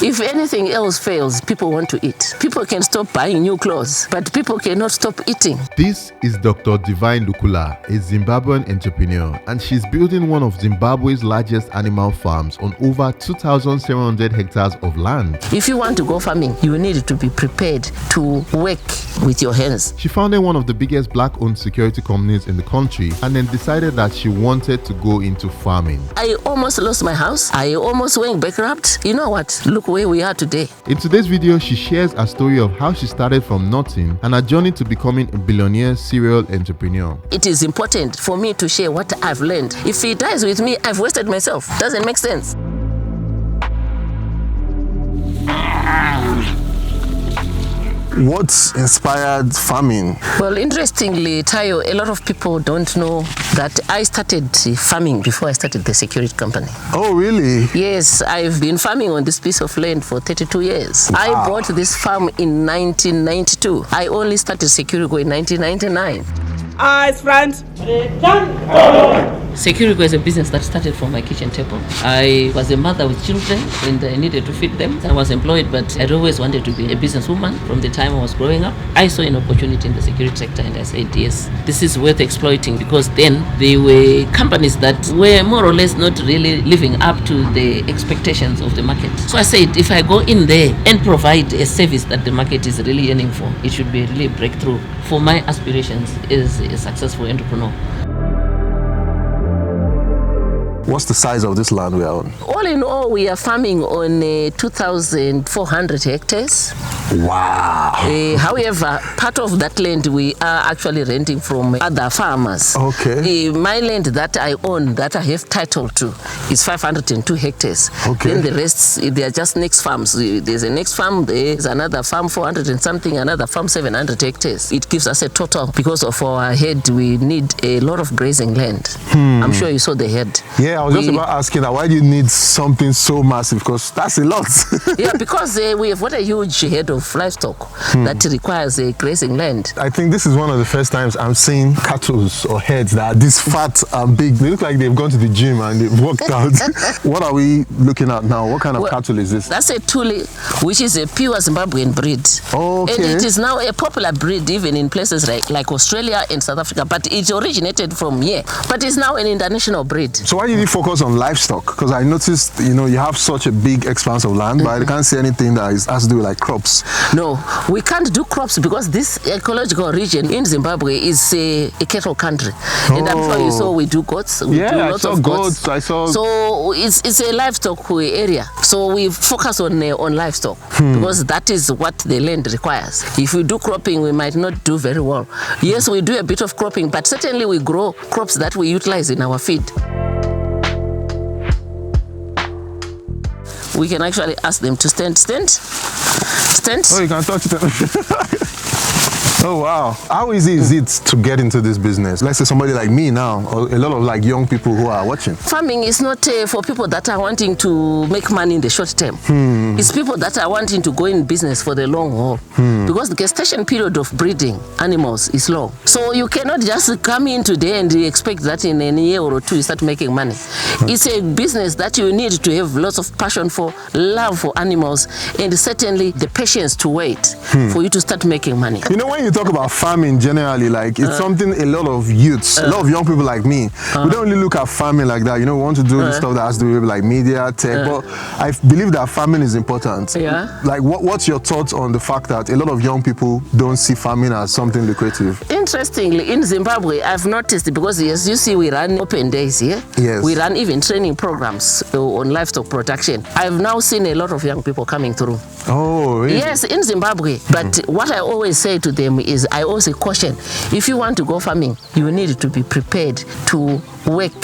If anything else fails, people want to eat. People can stop buying new clothes, but people cannot stop eating. This is Dr. Ndhlukula, a Zimbabwean entrepreneur, and she's building one of Zimbabwe's largest animal farms on over 2,700 hectares of land. If you want to go farming, you need to be prepared to work with your hands. She founded one of the biggest black-owned security companies in the country and then decided that she wanted to go into farming. I almost lost my house. I almost went bankrupt. You know what? Look where we are today. In today's video, she shares a story of how she started from nothing and her journey to becoming a billionaire serial entrepreneur. It is important for me to share what I've learned. If he dies with me, I've wasted myself. Doesn't make sense. What inspired farming? Well, interestingly, Tayo, a lot of people don't know that I started farming before I started the security company. Oh, really? Yes, I've been farming on this piece of land for 32 years. Wow. I bought this farm in 1992. I only started Securico in 1999. Eyes front. Securico is a business that started from my kitchen table. I was a mother with children and I needed to feed them. I was employed, but I'd always wanted to be a businesswoman from the time I was growing up. I saw an opportunity in the security sector and I said, yes, this is worth exploiting, because then there were companies that were more or less not really living up to the expectations of the market. So I said, if I go in there and provide a service that the market is really yearning for, it should be really a breakthrough for my aspirations as a successful entrepreneur. What's the size of this land we are on? All in all, we are farming on 2,400 hectares. Wow. However, part of that land we are actually renting from other farmers. Okay. My land that I own, that I have title to, is 502 hectares. Okay. Then the rest, they are just next farms. There's a next farm, there's another farm 400 and something, another farm 700 hectares. It gives us a total, because of our head, we need a lot of grazing land. I'm sure you saw the head. Yeah, I was just about asking that, why do you need something so massive? Because that's a lot. Yeah, because we have got a huge head of livestock that requires a grazing land. I think this is one of the first times I'm seeing cattle or heads that are this fat and big. They look like they've gone to the gym and they've worked out. What are we looking at now? What kind of cattle is this? That's a Tuli, which is a pure Zimbabwean breed. Okay. And it is now a popular breed even in places like Australia and South Africa, but it originated from here. But it's now an international breed. So why did you focus on livestock? Because I noticed, you have such a big expanse of land, but I can't see anything that has to do with like crops. No, we can't do crops because this ecological region in Zimbabwe is a cattle country. And I'm sure you saw we do goats. We do lots of goats. I saw. So it's a livestock area. So we focus on livestock because that is what the land requires. If we do cropping, we might not do very well. Yes, we do a bit of cropping, but certainly we grow crops that we utilize in our feed. We can actually ask them to stand. Oh, you can touch them. Oh, wow. How easy is it to get into this business? Let's say somebody like me now, or a lot of like young people who are watching. Farming is not for people that are wanting to make money in the short term. It's people that are wanting to go in business for the long haul. Because the gestation period of breeding animals is long. So you cannot just come in today and expect that in a year or two you start making money. It's a business that you need to have lots of passion for, love for animals, and certainly the patience to wait for you to start making money. When you talk about farming generally, like it's something a lot of youths, a lot of young people like me, we don't really look at farming like that. We want to do the stuff that has to do with like media, tech, but I believe that farming is important. Yeah. Like what's your thoughts on the fact that a lot of young people don't see farming as something lucrative? Interestingly, in Zimbabwe, I've noticed, because as you see, we run open days here. Yes. We run even training programs on livestock production. I've now seen a lot of young people coming through. Oh, really? Yes, in Zimbabwe. But what I always say to them is, I always caution, if you want to go farming, you need to be prepared to work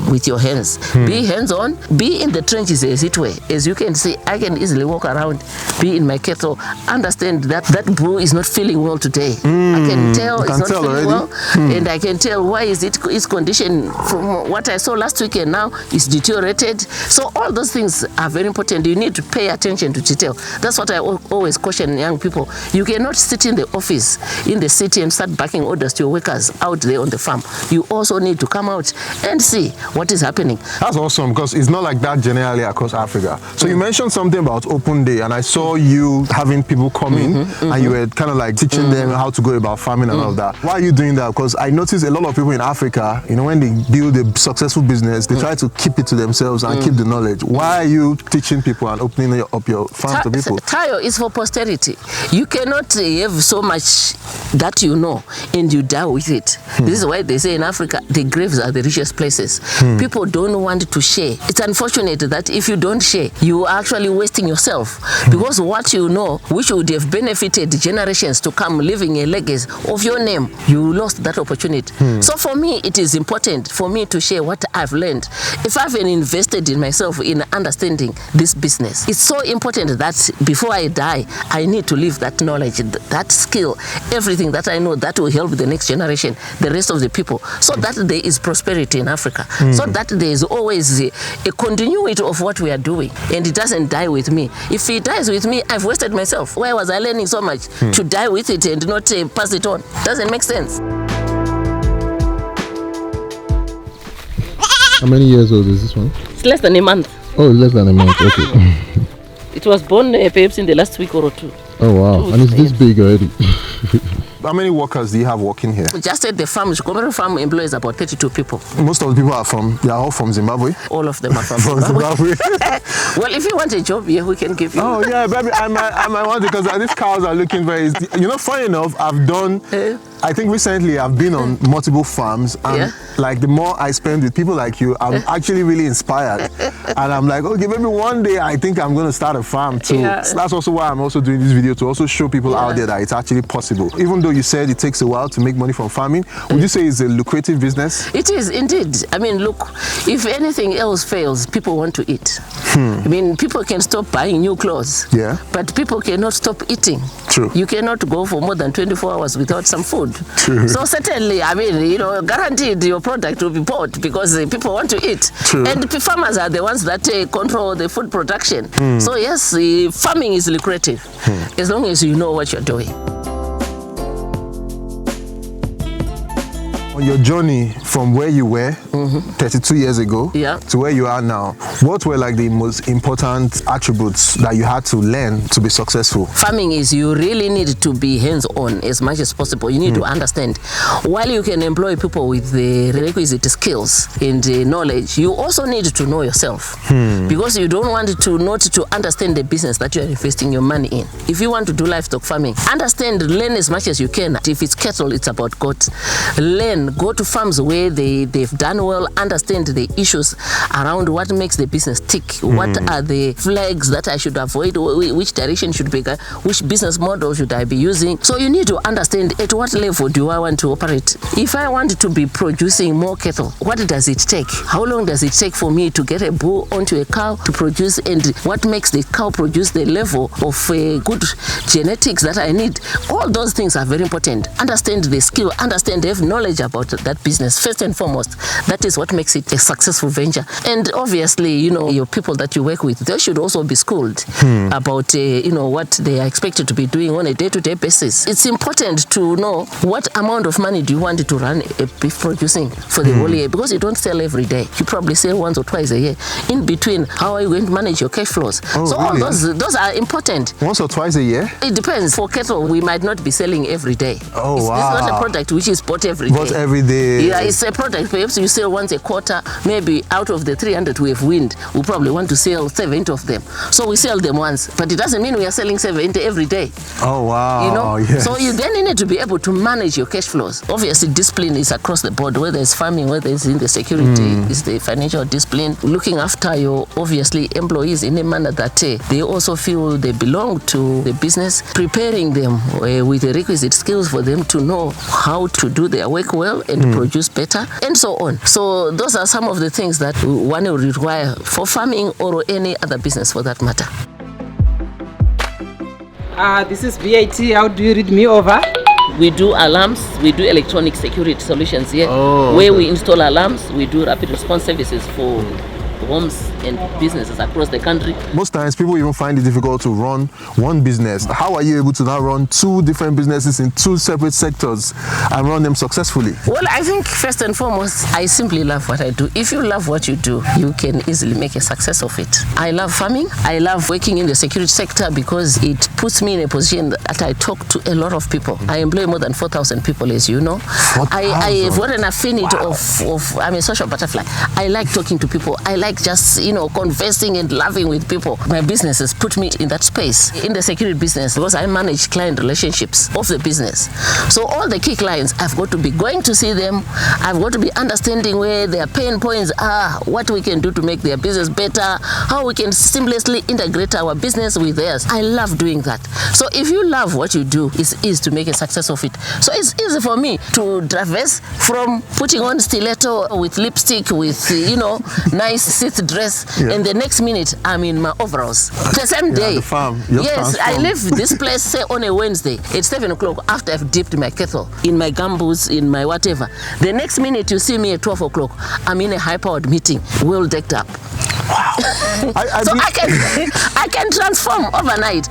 with your hands. Be hands-on, be in the trenches, as it were. As you can see, I can easily walk around, be in my cattle, understand that bull is not feeling well today. I can tell it's not feeling well, and I can tell why its condition from what I saw last week and now is deteriorated. So all those things are very important. You need to pay attention to detail. That's That's what I always caution young people. You cannot sit in the office in the city and start backing orders to your workers out there on the farm. You also need to come out and see what is happening. That's awesome, because it's not like that generally across Africa. So you mentioned something about open day, and I saw you having people come in, and you were kind of like teaching them how to go about farming and all that. Why are you doing that? Because I noticed a lot of people in Africa, you know, when they build a successful business, they try to keep it to themselves and keep the knowledge. Why are you teaching people and opening up your farm to people? Tayo is for posterity. You cannot have so much that you know and you die with it. This is why they say in Africa, the graves are the richest places. People don't want to share. It's unfortunate that if you don't share, you are actually wasting yourself, because what you know, which would have benefited generations to come, leaving a legacy of your name, you lost that opportunity. So for me, it is important for me to share what I've learned. If I've invested in myself in understanding this business, it's so important that before I die, I need to leave that knowledge, that skill, everything that I know that will help the next generation, the rest of the people, so that there is prosperity in Africa, so that there is always a continuity of what we are doing, and it doesn't die with me. If it dies with me, I've wasted myself. Why was I learning so much to die with it and not pass it on? Doesn't make sense. How many years old is this one? It's less than a month. Oh, less than a month. Okay. It was born perhaps in the last week or two. Oh wow! And it's this big already. How many workers do you have working here? Just at the farm, Zvikomborero farm employs about 32 people. Most of the people they are all from Zimbabwe. All of them are from From Zimbabwe. Zimbabwe. Well, if you want a job here, we can give you. Oh yeah, baby, I might want it, because these cows are looking very. You know, funny enough, I've done. I think recently I've been on multiple farms, and like the more I spend with people like you, I'm actually really inspired. And I'm like, okay, maybe one day I think I'm going to start a farm too. So that's also why I'm also doing this video, to also show people out there that it's actually possible. Even though you said it takes a while to make money from farming, would you say it's a lucrative business? It is indeed. I mean, look, if anything else fails, people want to eat. I mean, people can stop buying new clothes, but people cannot stop eating. True. You cannot go for more than 24 hours without some food. True. So certainly, I mean, you know, guaranteed your product will be bought, because people want to eat. True. And the farmers are the ones that control the food production. So yes, farming is lucrative, as long as you know what you're doing. On your journey from where you were 32 years ago to where you are now, what were like the most important attributes that you had to learn to be successful? Farming is, you really need to be hands-on as much as possible. You need to understand. While you can employ people with the requisite skills and knowledge, you also need to know yourself, because you don't want to not to understand the business that you are investing your money in. If you want to do livestock farming, learn as much as you can. If it's cattle, it's about goats. Go to farms where they've done well, understand the issues around what makes the business tick, what are the flags that I should avoid, which direction should be, which business model should I be using. So you need to understand at what level do I want to operate. If I want to be producing more cattle, what does it take? How long does it take for me to get a bull onto a cow to produce, and what makes the cow produce the level of good genetics that I need? All those things are very important. Understand the skill, have knowledge about that business first and foremost. That is what makes it a successful venture. And obviously, you know, your people that you work with, they should also be schooled about you know, what they are expected to be doing on a day-to-day basis. It's important to know what amount of money do you want to run a beef producing for the whole year, because you don't sell every day. You probably sell once or twice a year. In between, how are you going to manage your cash flows? So all those are important. Once or twice a year? It depends. For cattle, we might not be selling every day. It's not a product which is bought every day. Every day. Yeah, it's a product. Perhaps you sell once a quarter. Maybe out of the 300 we have wind, we probably want to sell 70 of them. So we sell them once, but it doesn't mean we are selling 70 every day. Oh wow! You know, so you then need to be able to manage your cash flows. Obviously, discipline is across the board. Whether it's farming, whether it's in the security, it's the financial discipline. Looking after your obviously employees in a manner that they also feel they belong to the business. Preparing them with the requisite skills for them to know how to do their work well and produce better, and so on. So those are some of the things that one will require for farming or any other business for that matter. This is VAT. How do you read me over? We do alarms, we do electronic security solutions here, where we install alarms, we do rapid response services for homes and businesses across the country. Most times people even find it difficult to run one business. How are you able to now run 2 different businesses in 2 separate sectors and run them successfully? Well, I think first and foremost, I simply love what I do. If you love what you do, you can easily make a success of it. I love farming. I love working in the security sector because it puts me in a position that I talk to a lot of people. I employ more than 4,000 people, as you know. I have got an affinity of I'm a social butterfly. I like talking to people. I like just, conversing and laughing with people. My business has put me in that space, in the security business, because I manage client relationships of the business. So all the key clients, I've got to be going to see them. I've got to be understanding where their pain points are, what we can do to make their business better, how we can seamlessly integrate our business with theirs. I love doing that. So if you love what you do, it's easy to make a success of it. So it's easy for me to traverse from putting on stiletto with lipstick, with, nice sit dress, and the next minute I'm in my overalls. The same day. The farm. Yes, I leave this place, say, on a Wednesday at 7 o'clock after I've dipped my kettle, in my gumboots, in my whatever. The next minute you see me at 12 o'clock, I'm in a high-powered meeting, well decked up. Wow. I can transform overnight,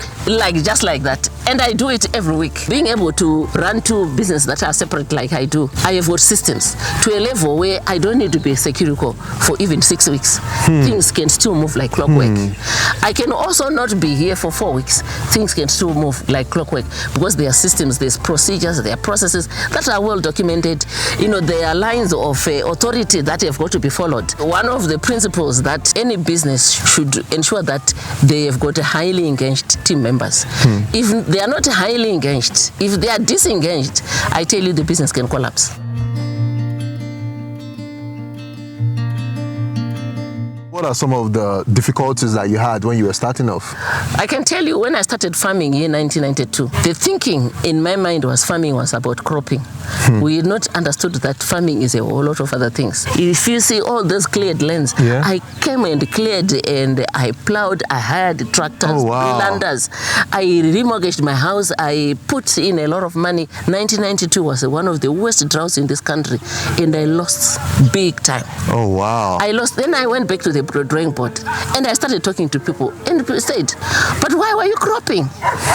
just like that. And I do it every week. Being able to run 2 businesses that are separate like I do, I have got systems to a level where I don't need to be a security for even 6 weeks. Things can still move like clockwork. I can also not be here for 4 weeks. Things can still move like clockwork because there are systems, there's procedures, there are processes that are well documented. There are lines of authority that have got to be followed. One of the principles that any business should ensure that they have got highly engaged team members. If they are not highly engaged, if they are disengaged, I tell you the business can collapse. What are some of the difficulties that you had when you were starting off? I can tell you when I started farming in 1992, the thinking in my mind was farming was about cropping. We had not understood that farming is a whole lot of other things. If you see all those cleared lands, I came and cleared and I plowed, I hired tractors, landers. I remortgaged my house, I put in a lot of money. 1992 was one of the worst droughts in this country and I lost big time. Oh, wow. I lost, then I went back to the drawing board and I started talking to people and people said, but why were you cropping?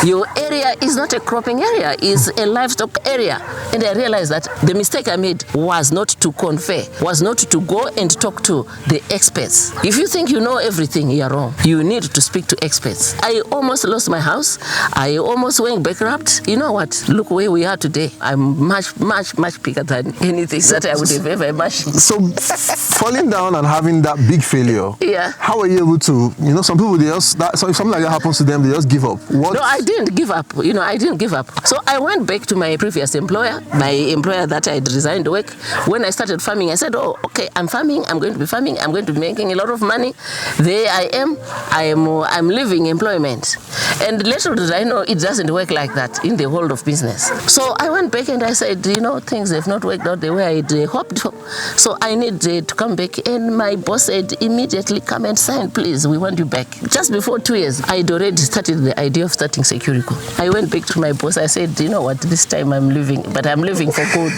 Your area is not a cropping area, it's a livestock area. And I realized that the mistake I made was not to confer, was not to go and talk to the experts. If you think you know everything, you're wrong. You need to speak to experts. I almost lost my house. I almost went bankrupt. You know what? Look where we are today. I'm much, much, much bigger than anything that I would have ever imagined. So falling down and having that big failure, how are you able to, some people, so if something like that happens to them, they just give up. What? No, I didn't give up. I didn't give up. So I went back to my previous employer, my employer that I had resigned work. When I started farming, I said, oh, okay, I'm farming, I'm going to be farming, I'm going to be making a lot of money. There I am, I'm leaving employment. And little did I know it doesn't work like that in the world of business. So I went back and I said, things have not worked out the way I had hoped for. So I need to come back. And my boss said, immediately come and sign, please, we want you back. Just before 2 years, I'd already started the idea of starting Securico. I went back to my boss, I said, you know what, this time I'm leaving, but I'm leaving for good.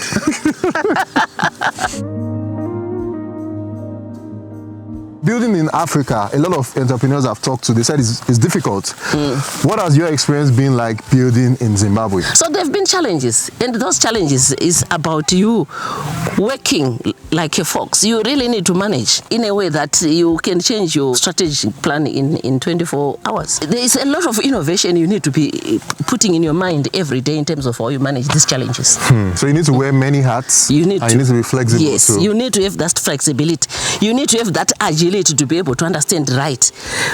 Building in Africa, a lot of entrepreneurs I've talked to, they said it's difficult. What has your experience been like building in Zimbabwe? So there have been challenges, and those challenges is about you working like a fox. You really need to manage in a way that you can change your strategic plan in 24 hours. There is a lot of innovation you need to be putting in your mind every day in terms of how you manage these challenges. So you need to wear many hats, you need to be flexible. Yes, too. You need to have that flexibility. You need to have that agility to be able to understand, right,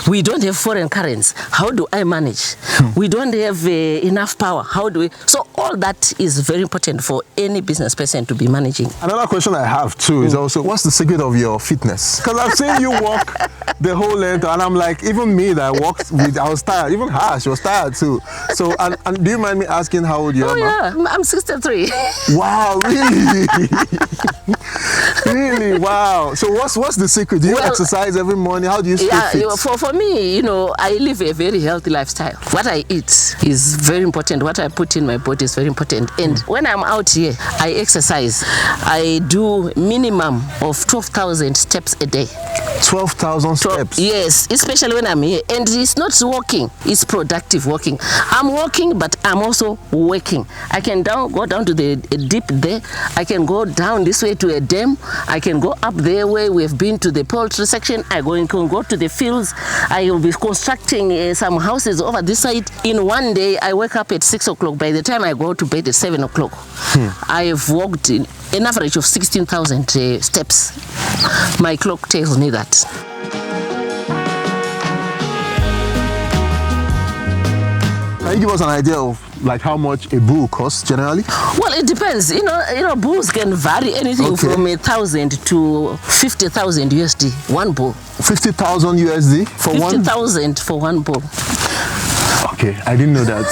we don't have foreign currency. How do I manage? We don't have enough power. How do we? So all that is very important for any business person to be managing. Another question I have too is also, what's the secret of your fitness? Because I've seen you walk the whole length, and I'm like, even me that I walked with, I was tired. Even her, she was tired too. So, and do you mind me asking how old you are? Oh yeah, I'm 63. Wow, really? Really? Wow. So what's the secret? Do you exercise every morning? How do you stay fit? For me, I live a very healthy lifestyle. What I eat is very important. What I put in my body is very important. And when I'm out here, I exercise. I do minimum of 12,000 steps a day. 12,000 steps? Yes, especially when I'm here. And it's not walking, it's productive walking. I'm walking, but I'm also working. I can go down to the deep there. I can go down this way to a dam. I can go up there where we've been to the poultry section. I can go to the fields. I will be constructing some houses over this side. In one day, I wake up at 6 o'clock. By the time I go to bed at 7 o'clock, I have walked an average of 16,000 steps. My clock tells me that. Can you give us an idea of like how much a bull costs generally? Well, it depends. You know, bulls can vary anything from 1,000 to 50,000 USD. One bull. 50,000 USD for 50,000 for one bull. Okay, I didn't know that.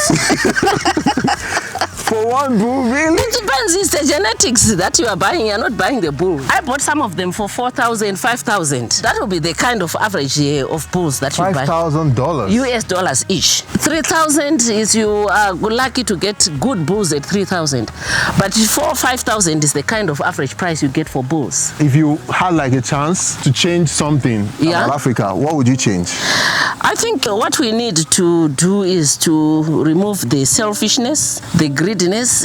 For one bull, really? It depends. It's the genetics that you are buying. You're not buying the bull. I bought some of them for 4,000, 5,000. That will be the kind of average of bulls that you buy. $5,000? US dollars each. 3,000 is you are lucky to get good bulls at 3,000. But 4,000 or 5,000 is the kind of average price you get for bulls. If you had like a chance to change something about Africa, what would you change? I think what we need to do is to remove the selfishness, the greediness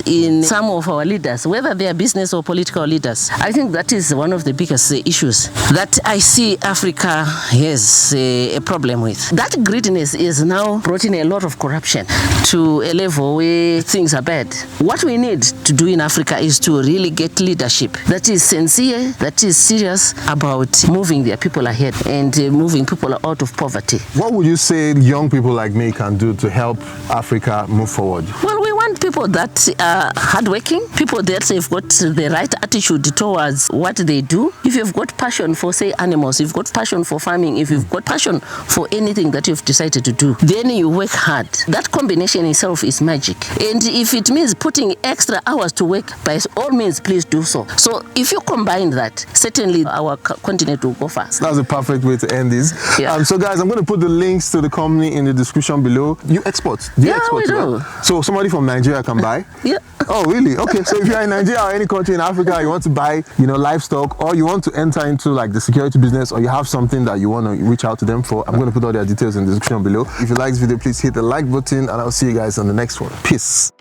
in some of our leaders, whether they are business or political leaders. I think that is one of the biggest issues that I see Africa has a problem with. That greediness is now brought in a lot of corruption to a level where things are bad. What we need to do in Africa is to really get leadership that is sincere, that is serious about moving their people ahead and moving people out of poverty. What would you say young people like me can do to help Africa move forward? Well, we want people that are hardworking, people that have got the right attitude towards what they do. If you've got passion for, say, animals, if you've got passion for farming, if you've got passion for anything that you've decided to do, then you work hard. That combination itself is magic. And if it means putting extra hours to work, by all means, please do so. So if you combine that, certainly our continent will go fast. That's a perfect way to end this. Yeah. So guys, I'm going to put the links to the company in the description below. You export? Do you export? We do. So somebody from Nigeria can buy? Yeah. Oh, really? Okay. So if you're in Nigeria or any country in Africa, you want to buy, livestock, or you want to enter into like the security business, or you have something that you want to reach out to them for, I'm going to put all their details in the description below. If you like this video, please hit the like button, and I'll see you guys on the next one. Peace.